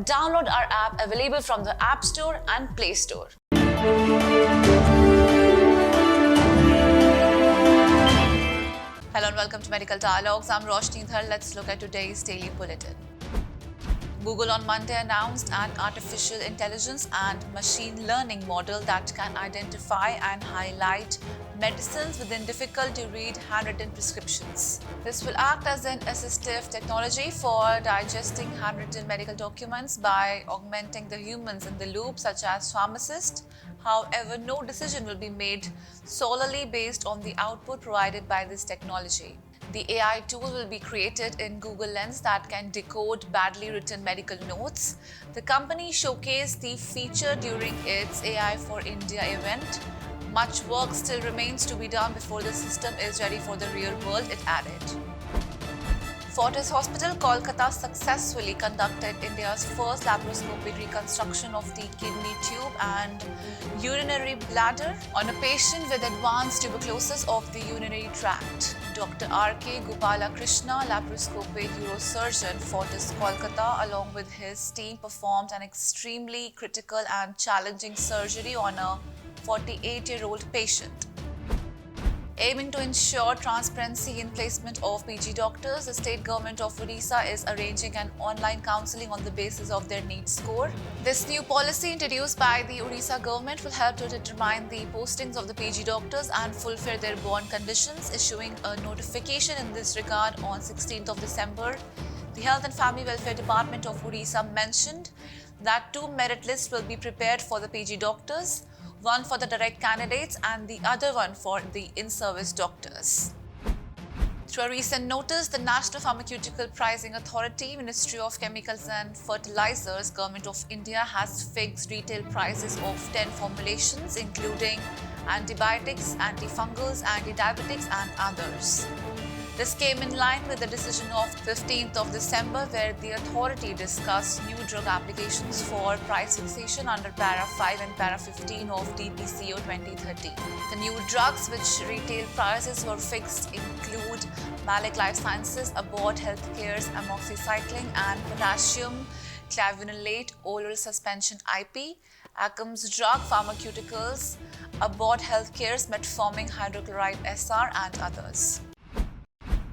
Download our app available from the App Store and Play Store. Hello and welcome to Medical Dialogues. I'm Roshni Dhar. Let's look at today's daily bulletin. Google on Monday announced an artificial intelligence and machine learning model that can identify and highlight medicines within difficult-to-read handwritten prescriptions. This will act as an assistive technology for digesting handwritten medical documents by augmenting the humans in the loop, such as pharmacists. However, no decision will be made solely based on the output provided by this technology. The AI tool will be created in Google Lens that can decode badly written medical notes. The company showcased the feature during its AI for India event. Much work still remains to be done before the system is ready for the real world, it added. Fortis Hospital, Kolkata successfully conducted India's first laparoscopic reconstruction of the kidney tube and urinary bladder on a patient with advanced tuberculosis of the urinary tract. Dr. R.K. Gopalakrishna, laparoscopic neurosurgeon, Fortis, Kolkata, along with his team performed an extremely critical and challenging surgery on a 48-year-old patient. Aiming to ensure transparency in placement of PG doctors, the state government of Odisha is arranging an online counselling on the basis of their NEET score. This new policy introduced by the Odisha government will help to determine the postings of the PG doctors and fulfill their bond conditions, issuing a notification in this regard on 16th of December. The Health and Family Welfare Department of Odisha mentioned that 2 merit lists will be prepared for the PG doctors, one for the direct candidates and the other one for the in-service doctors. Through a recent notice, the National Pharmaceutical Pricing Authority, Ministry of Chemicals and Fertilizers, Government of India has fixed retail prices of 10 formulations including antibiotics, antifungals, anti-diabetics and others. This came in line with the decision of 15th of December where the authority discussed new drug applications for price fixation under Para 5 and Para 15 of DPCO 2030. The new drugs which retail prices were fixed include Malik Life Sciences, Abbott Healthcare's amoxicillin and potassium clavulanate oral suspension IP, Akim's Drug Pharmaceuticals, Abbott Healthcare's metformin hydrochloride SR and others.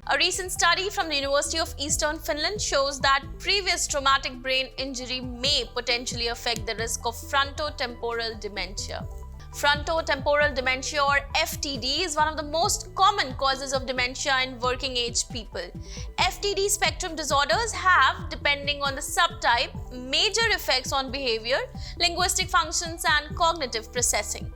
A recent study from the University of Eastern Finland shows that previous traumatic brain injury may potentially affect the risk of frontotemporal dementia. Frontotemporal dementia, or FTD, is one of the most common causes of dementia in working age people. FTD spectrum disorders have, depending on the subtype, major effects on behavior, linguistic functions, and cognitive processing.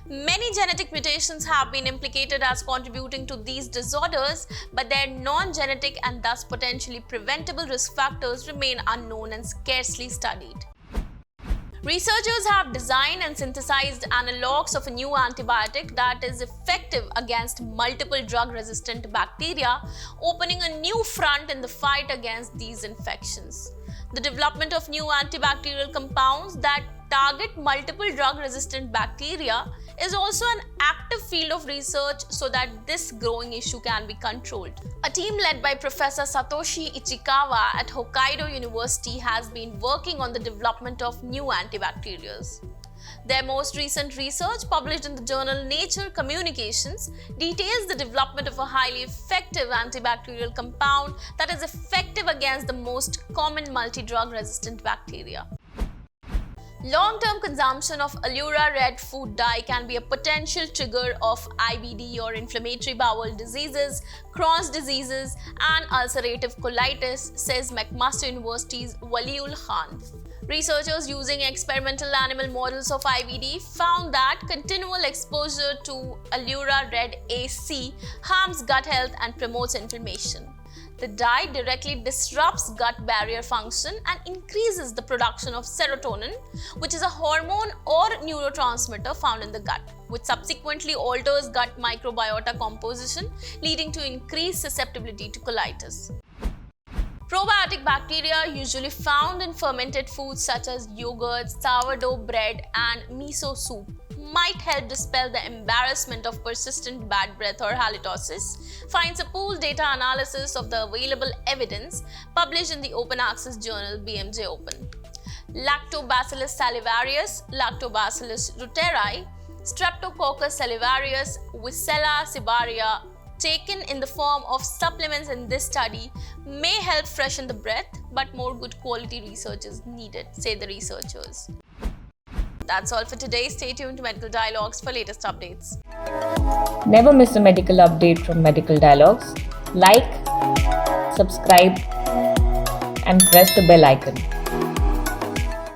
Many genetic mutations have been implicated as contributing to these disorders, but their non-genetic and thus potentially preventable risk factors remain unknown and scarcely studied. Researchers have designed and synthesized analogues of a new antibiotic that is effective against multiple drug-resistant bacteria, opening a new front in the fight against these infections. The development of new antibacterial compounds that target multiple drug-resistant bacteria is also an active field of research so that this growing issue can be controlled. A team led by Professor Satoshi Ichikawa at Hokkaido University has been working on the development of new antibacterials. Their most recent research, published in the journal Nature Communications, details the development of a highly effective antibacterial compound that is effective against the most common multi-drug resistant bacteria. Long-term consumption of Allura red food dye can be a potential trigger of IBD or inflammatory bowel diseases, Crohn's diseases, and ulcerative colitis, says McMaster University's Waliul Khan. Researchers using experimental animal models of IBD found that continual exposure to Allura red AC harms gut health and promotes inflammation. The dye directly disrupts gut barrier function and increases the production of serotonin, which is a hormone or neurotransmitter found in the gut, which subsequently alters gut microbiota composition, leading to increased susceptibility to colitis. Probiotic bacteria, usually found in fermented foods such as yogurt, sourdough bread, and miso soup, might help dispel the embarrassment of persistent bad breath or halitosis, finds a pooled data analysis of the available evidence published in the open access journal BMJ Open. Lactobacillus salivarius, Lactobacillus reuteri, Streptococcus salivarius, Wisella cibaria, taken in the form of supplements in this study may help freshen the breath, but more good quality research is needed, say the researchers. That's all for today. Stay tuned to Medical Dialogues for latest updates. Never miss a medical update from Medical Dialogues. Like, subscribe, and press the bell icon.